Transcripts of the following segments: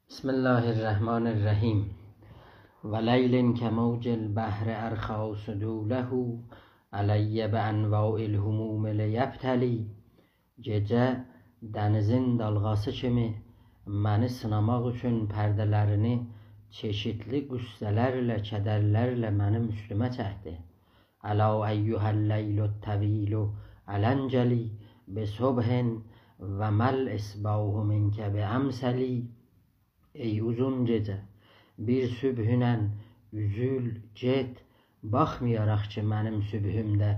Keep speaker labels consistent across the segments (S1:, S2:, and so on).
S1: بسم الله الرحمن الرحیم و لیل کموج البحر ارخا سدوله علی بانواع الهموم لیبتلی. Gecə dənizin dalğası kimi məni sınamaq üçün pərdələrini çeşitli qüssələrlə, kədərlərlə mənim üstümə çəkdi. Əla əyyuhəl leylut təvilu ələncəli bi subhin və məl isbahu minkə bi əmsəli. Ey uzun gecə, bir sübhünən üzül, get, baxmayaraq ki, mənim sübhüm də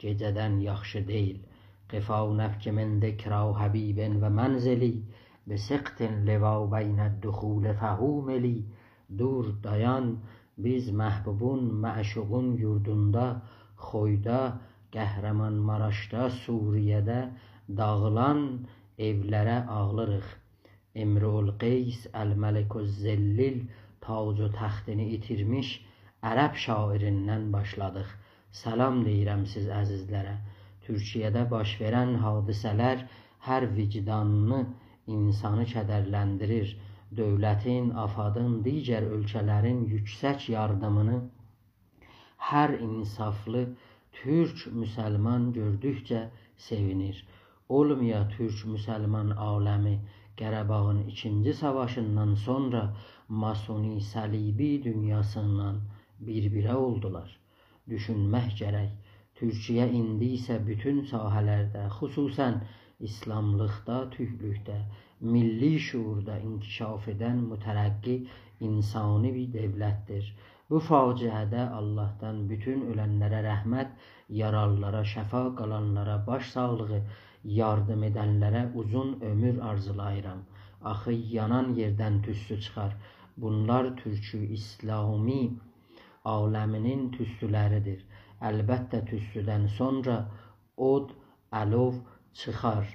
S1: gecədən yaxşı deyil. Qıfa nəfki min dikrə həbibin və mənzili bi siqtin liva beynəd-duxul fəhumeli. Dur, dayan, biz məhbubun, məşuqun yurdunda, Xoyda, Qəhrəman Maraşda, Suriyədə dağılan evlərə ağlarıq. İmrul Qeys Əl-Məliküz-Zillil tac-u təxtini itirmiş ərəb şairindən başladıq. Salam deyirəm siz əzizlərə. Türkiyədə baş verən hadisələr hər vicdanını, insanı kədərləndirir. Dövlətin, afadın, digər ölkələrin yüksək yardımını hər insaflı Türk müsəlman gördükcə sevinir. Olmaya Türk-müsəlman aləmi Qarabağın 2. savaşından sonra masoni səlibi dünyasından bir-birə oldular. Düşünmək gərək. Türkiyə indi isə bütün sahələrdə, xüsusən İslamlıqda, Türklükdə, milli şuurda inkişaf edən mütərəqqi insani bir dövlətdir. Bu faciədə Allahdan bütün ölənlərə rəhmət, yaralılara şəfa, qalanlara baş sağlığı, yardım edənlərə uzun ömür arzulayıram. Axı yanan yerdən tüstü çıxar. Bunlar Türkü İslami aləminin tüstüləridir. Əlbəttə tüstüdən sonra od, əlov çıxar.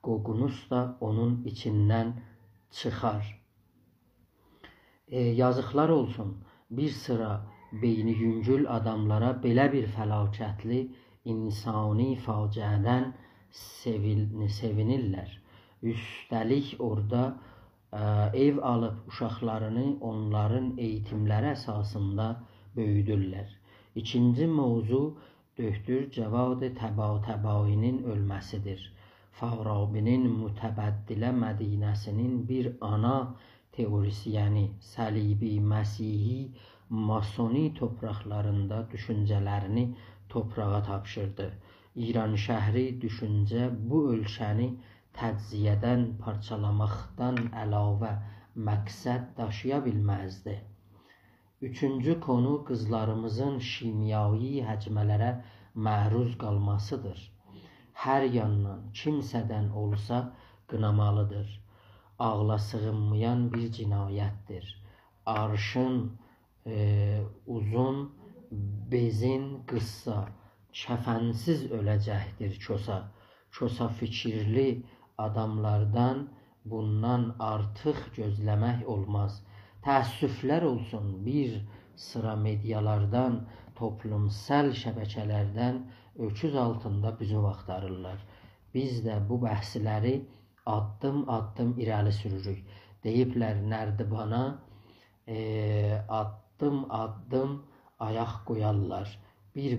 S1: Qoqunuz da onun içindən çıxar. Yazıqlar olsun. Bir sıra beyni yüngül adamlara belə bir fəlakətli insani faciədən sevinirlər. Üstəlik orada ev alıb uşaqlarını onların eğitimləri əsasında böyüdürlər. İkinci mövzu Döktür Cavad Təbatəbainin ölməsidir. Farabinin mütəbəddilə Mədinəsinin bir ana teorisyəni, səlibi, Məsihi, masoni torpaqlarında düşüncələrini torpağa tapşırdı. İran şəhri düşüncə bu ölkəni təcziyədən, parçalamaqdan əlavə məqsəd daşıya bilməzdi. Üçüncü konu qızlarımızın şimyai həcmələrə məruz qalmasıdır. Hər yandan kimsədən olsa qınamalıdır. Ağla sığınmayan bir cinayətdir. Arşın uzun, bezin qıssa, kəfənsiz öləcəkdir çosa. Çosa fikirli adamlardan bundan artıq gözləmək olmaz. Təəssüflər olsun, bir sıra medialardan, toplumsal şəbəkələrdən öküz altında büzüv axtarırlar. Biz də bu bəhsləri addım-addım irəli sürürük. Deyiblər nərdibana addım-addım ayaq qoyarlar. Bir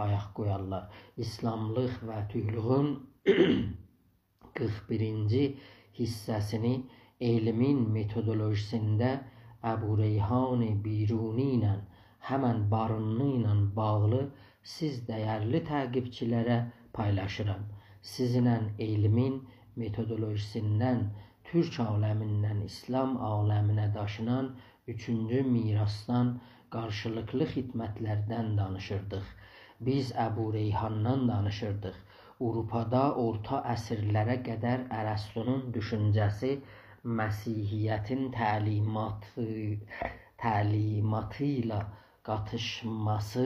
S1: ayaq qoyarlar. İslamlıq və Türklüğün 41-ci hissəsini elmin metodolojisində Əbu Reyhan Biruni ilə, həmən barınlı ilə bağlı siz dəyərli təqibçilərə paylaşıram. Sizinlə elmin metodolojisindən, Türk aləmindən İslam aləminə daşınan 3-cü mirasdan, qarşılıqlı xidmətlərdən danışırdıq. Biz Əbu Reyhandan danışırdıq. Avropada orta əsrlərə qədər Ərəstunun düşüncəsi, Məsihiyyətin təlimatı ilə qatışması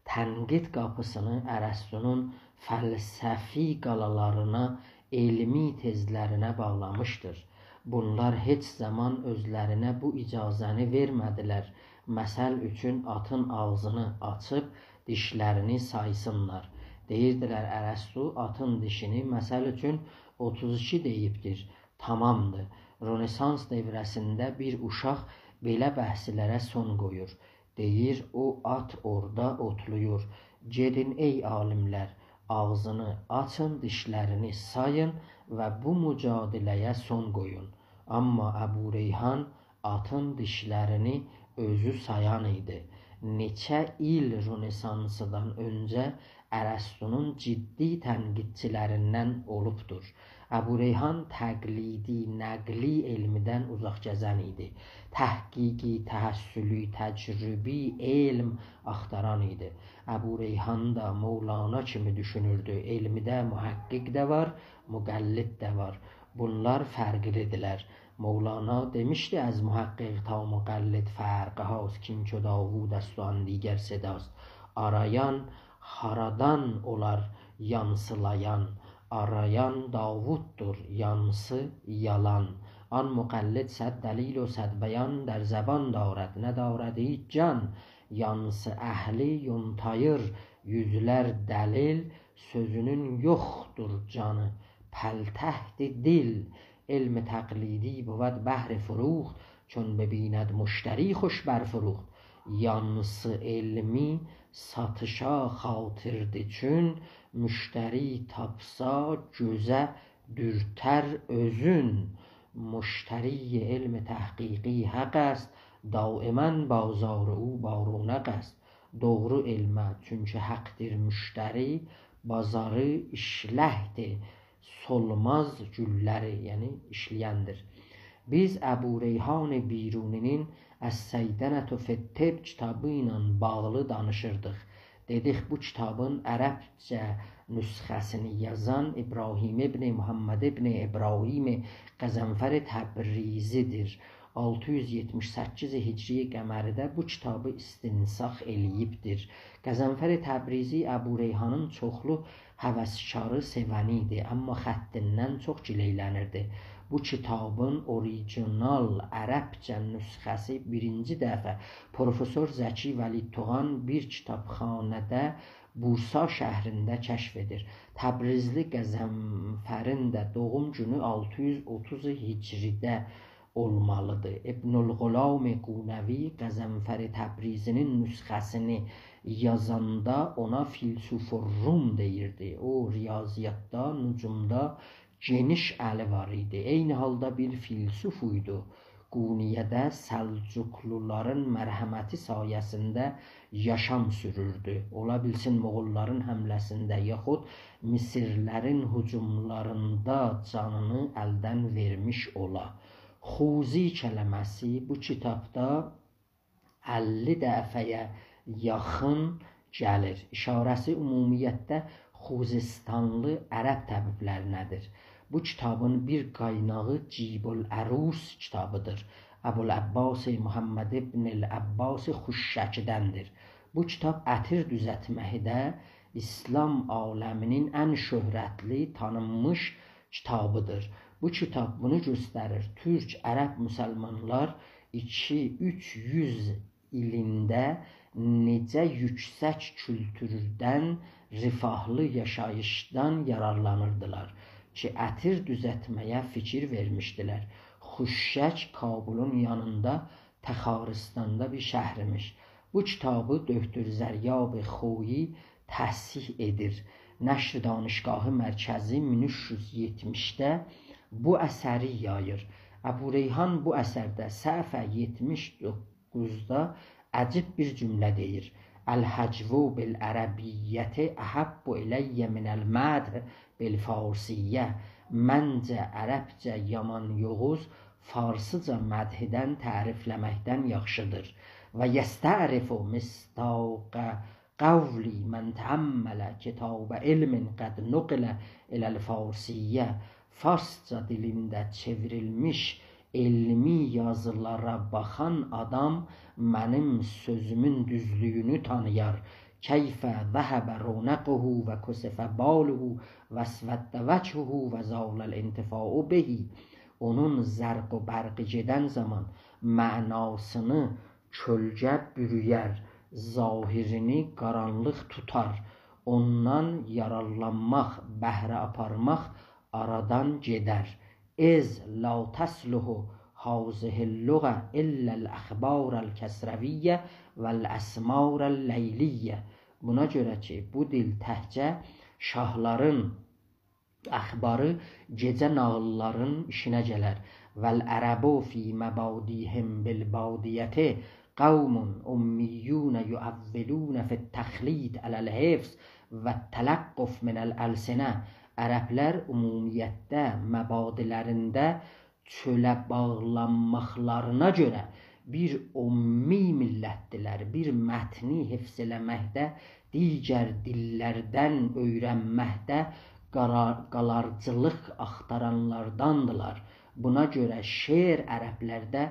S1: tənqid qapısını Ərəstunun fəlsəfi qalalarına, elmi tezlərinə bağlamışdır. Bunlar heç zaman özlərinə bu icazəni vermədilər. Məsəl üçün atın ağzını açıb dişlərini saysınlar. Deyirdilər Ərəstu atın dişini məsəl üçün 32 deyibdir. Tamamdır. Rönesans dövrəsində bir uşaq belə bəhslərə son qoyur. Deyir, o at orada otluyur. Gedin ey alimlər, ağzını açın, dişlərini sayın və bu mücadiləyə son qoyun. Amma Əbu Reyhan atın dişlərini özü sayan idi. Neçə il Rönesansdan öncə Ərəstunun ciddi tənqidçilərindən olubdur. Əbu Reyhan təqlidi, nəqli elmidən uzaq gəzən idi. Təhqiqi, təhəssülü, təcrübi elm axtaran idi. Əbu Reyhan da Mevlana kimi düşünürdü. Elmidə mühəqqiq də var, müqəllid də var. Bunlar fərqlidirlər. Mevlana demişdi از محقق تا مقلد فرق هاست کین چو داوود است و آن دیگر صداست. Arayan haradan olar yansılayan, arayan Davuddur, yansı yalan. آن مقلد صد دلیل و صد بیان در زبان دارد ندارد هیچ can. Yansı əhli yuntayır yüzlər dəlil, sözünün yoxdur canı pəltəhdi dil. علم تقلیدی بود بهر فروخت چون ببیند مشتری خوش برفروخت. Yansı elmi satışa xatirdi çün, müşteri tapsa gözə dürtər özün. مشتری علم تحقیقی حق است دائما بازار او با رونق است. Doğru elmə çünki haqdır müşteri, bazarı işləhdir, solmaz gülləri, yəni işləyəndir. Biz Əbu Reyhan Biruninin Əs-Səydənətü Fit-Tibb kitabı ilə bağlı danışırdıq. Dedik bu kitabın ərəbcə nüsxəsini yazan İbrahim ibn Muhammed ibn İbrahim Qəzənfər Təbrizidir. 678 Hicri qəməridə bu kitabı istinsaq eləyibdir. Qəzənfər Təbrizi Əbu Reyhanın çoxlu həvəskarı sevəni idi, amma xəttindən çox gileylənirdi. Bu kitabın orijinal ərəbcə nüsxəsi birinci dəfə Profesor Zəki Vəlid Tuğan bir kitabxanədə Bursa şəhrində kəşf edir. Təbrizli Qəzənfərin də doğum günü 630 Hicridə olmalıdır. İbnül Qulam Qunevi Qəzənfər Təbrizinin nüsxəsini yazanda ona Filsufur Rum deyirdi. O riyaziyyatda, nücumda geniş əli var idi. Eyni halda bir filsuf idi. Quniyyədə Səlcuqluların mərhəməti sayəsində yaşam sürürdü. Ola bilsin Moğolların həmləsində yaxud Misirlərin hücumlarında canını əldən vermiş ola. Xuzi kələməsi bu kitabda 50 dəfəyə yaxın gəlir. İşarəsi ümumiyyətdə Xuzistanlı ərəb təbiblərinədir. Bu kitabın bir qaynağı Cibul Ərus kitabıdır. Əbul-Əbbas Muhammed ibn Əbbas Xuşşəkidəndir. Bu kitab ətir düzətməkdə İslam aləminin ən şöhrətli, tanınmış kitabıdır. Bu kitab bunu göstərir. Türk, ərəb müsəlmanlar 200-300 ilində necə yüksək kültürdən, rifahlı yaşayışdan yararlanırdılar ki, ətir düzətməyə fikir vermişdilər. Xuşşək Kabulun yanında Təxaristanda bir şəhrimiş. Bu kitabı Döktür Zəryab Xoyi təhsih edir. Nəşr Danışgahı Mərkəzi 1370-də bu əsəri yayır. Əbu Reyhan bu əsərdə səhifə 79-da əcib bir cümlə deyir. Əl-həcvu bil-ərəbiyyəti əhəbbu iləyyə minəl-mədh bil-farsiyyə. Məncə ərəbcə yaman yoğuz, farsıca mədhidən, tərifləməkdən yaxşıdır. Və yəstərifu misdaqə qavli mən təəmmələ kitabə ilmin qəd nuqilə iləl-farsiyyə. Farsca dilində çevrilmiş elmi yazılara baxan adam mənim sözümün düzlüyünü tanıyar. Keyfə zəhəbə ronaquhu və kusifə baluhu və svəddə vəchuhu və zavləl intifau behi. Onun zərq o bərqi gedən zaman mənasını kölgə bürüyər, zahirini qaranlıq tutar. Ondan yararlanmaq, bəhrə aparmaq aradan gedər. از لا تصلح هذه اللغة الا الاخبار الکسرویه و الاسمار اللیلیه. Buna görə ki, bu dil təkcə şahların əxbarı, gecə nağılların işinə gələr. Vəl-ərəbu fi məbadihim bil-badiyyəti qavmun ummiyyun yuəvvilun fit-təxlid ələl-hifz və tələqquf minəl-əlsinə. Ərəblər ümumiyyətdə məbadilərində çölə bağlanmaqlarına görə bir ummi millətdilər, bir mətni hifz eləməkdə, digər dillərdən öyrənməkdə qalarcılıq axtaranlardandılar. Buna görə şeir ərəblərdə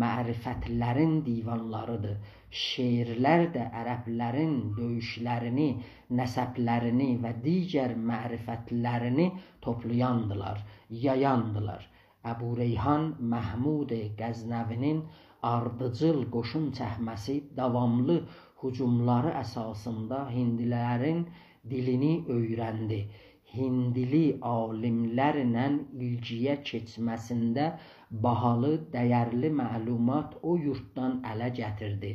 S1: mərifətlərin divanlarıdır. Şeirlər də ərəblərin döyüşlərini, nəsəblərini və digər mərifətlərini toplayandılar, yayandılar. Əbu Reyhan Məhmud Qəznəvinin ardıcıl qoşun çəkməsi davamlı hücumları əsasında hindilərin dilini öyrəndi. Hindili alimlərlə ilgiyə keçməsində bahalı, dəyərli məlumat o yurtdan ələ gətirdi.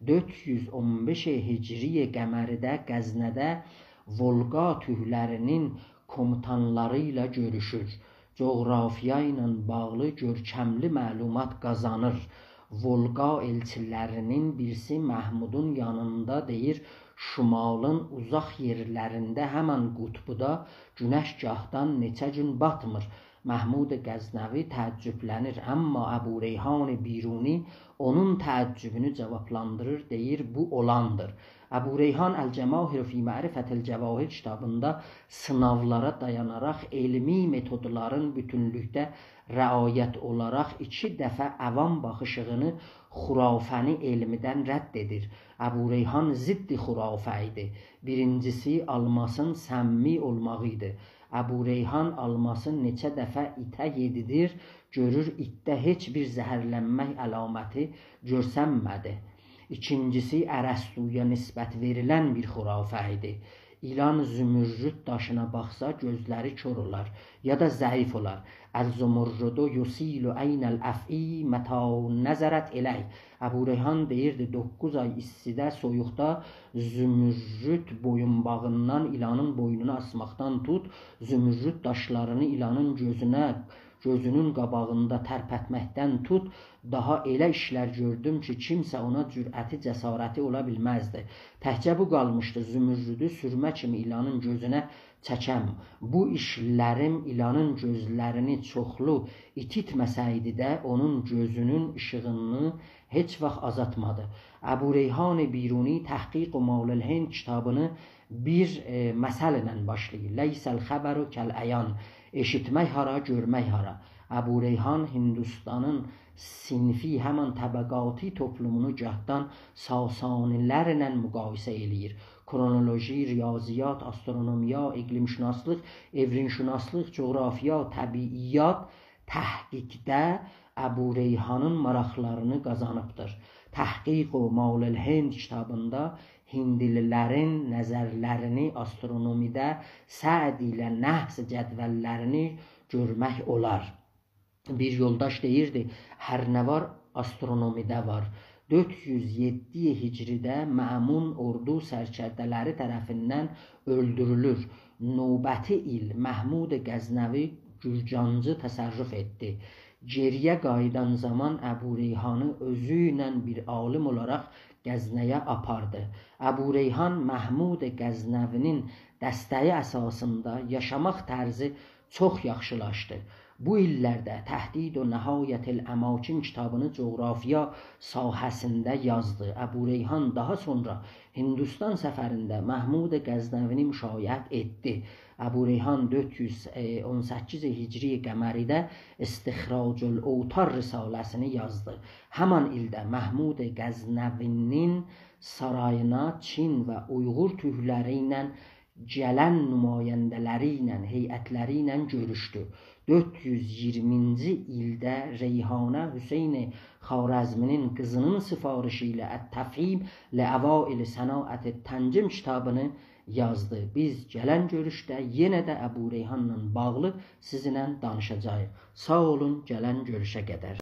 S1: 415 Hicri qəməridə Qəznədə Volqa tühlərinin komutanları ilə görüşür. Coğrafiya ilə bağlı görkəmli məlumat qazanır. Volqa elçilərinin birisi Məhmudun yanında deyir, şimalın uzaq yerlərində həmən qutbuda günəş gahdan neçə gün batmır. Məhmud Qəznəvi təəccüblənir, amma Əbu Reyhan Biruni onun təəccübünü cavablandırır, deyir, bu olandır. Əbu Reyhan Əl-Cəmahir fi Mərifətəl Cəvahir kitabında sınavlara dayanaraq elmi metodların bütünlükdə rəayət olaraq 2 dəfə əvam baxışığını xurafəni elmidən rədd edir. Əbu Reyhan ziddi xurafə idi. Birincisi almasın səmmi olmağı idi. Əbu Reyhan almasın neçə dəfə itə yedidir, görür itdə heç bir zəhərlənmək əlaməti görsənmədi. İkincisi Ərəstuya nisbət verilən bir xurafə idi. İlan zümürrüd daşına baxsa gözləri kör olar ya da zəif olar. Əl-zümürrüdü yusilu aynəl əf'i mətə nəzərət eləy. Əbu Reyhan deyirdi, 9 ay istidə, soyuqda zümürrüd boyunbağından ilanın boynunu asmaqdan tut, zümürrüd daşlarını ilanın gözünün qabağında tərpətməkdən tut, daha elə işlər gördüm ki, kimsə ona cürəti, cəsarəti ola bilməzdi. Təkcə bu qalmışdı, zümürrüdü sürmə kimi ilanın gözünə çəkəm. Bu işlərim ilanın gözlərini çoxlu ititməsəydi də, onun gözünün işığını heç vaxt azaltmadı. Əbu Reyhan Biruni Təhqiq-u Mal-ül-Hind kitabını bir məsələ ilə başlayır. Leysəl xəbəru kəl-əyan. Eşitmək hara, görmək hara. Əbu Reyhan Hindistanın sinfi, həmən təbəqati toplumunu gahdan Sasanilərlə müqayisə eləyir. Kronoloji, riyaziyyat, astronomiya, iqlimşünaslıq, evrinşünaslıq, coğrafiya, təbiiyyat təhqiqdə Əbu Reyhanın maraqlarını qazanıbdır. Təhqiq-u Mal-ül-Hind kitabında hindililərin nəzərlərini astronomidə, Səd ilə nəhs cədvəllərini görmək olar. Bir yoldaş deyirdi, hər nə var astronomidə var. 407 Hicridə Məmun ordu sərkərdələri tərəfindən öldürülür. Növbəti il Məhmud Qəznəvi Gürcancı təsərrüf etdi. Geriyə qayıdan zaman Əbu Reyhanı özü ilə bir alim olaraq Qəznəyə apardı. Əbu Reyhan Məhmud Qəznəvinin dəstəyi əsasında yaşamaq tərzi çox yaxşılaşdı. Bu illərdə Təhdid və Nəhayətil Əmakin kitabını coğrafiya sahəsində yazdı. Əbu Reyhan daha sonra Hindistan səfərində Məhmud Qəznəvini müşayiət etdi. Əbu Reyhan 418 Hicri qəməridə İstixracul Ovtar risaləsini yazdı. Həman ildə Məhmud Qəznəvinin sarayına Çin və Uyğur tühləri ilə gələn nümayəndələri ilə, heyətləri ilə görüşdü. 420-ci ildə Reyhanə Hüseyn Xarəzminin qızının sifarişi ilə Ət-Təfhim li Əvail Sənaət Təncim kitabını yazdı. Biz gələn görüşdə yenə də Əbu Reyhanla bağlı sizinlə danışacağıq. Sağ olun, gələn görüşə qədər.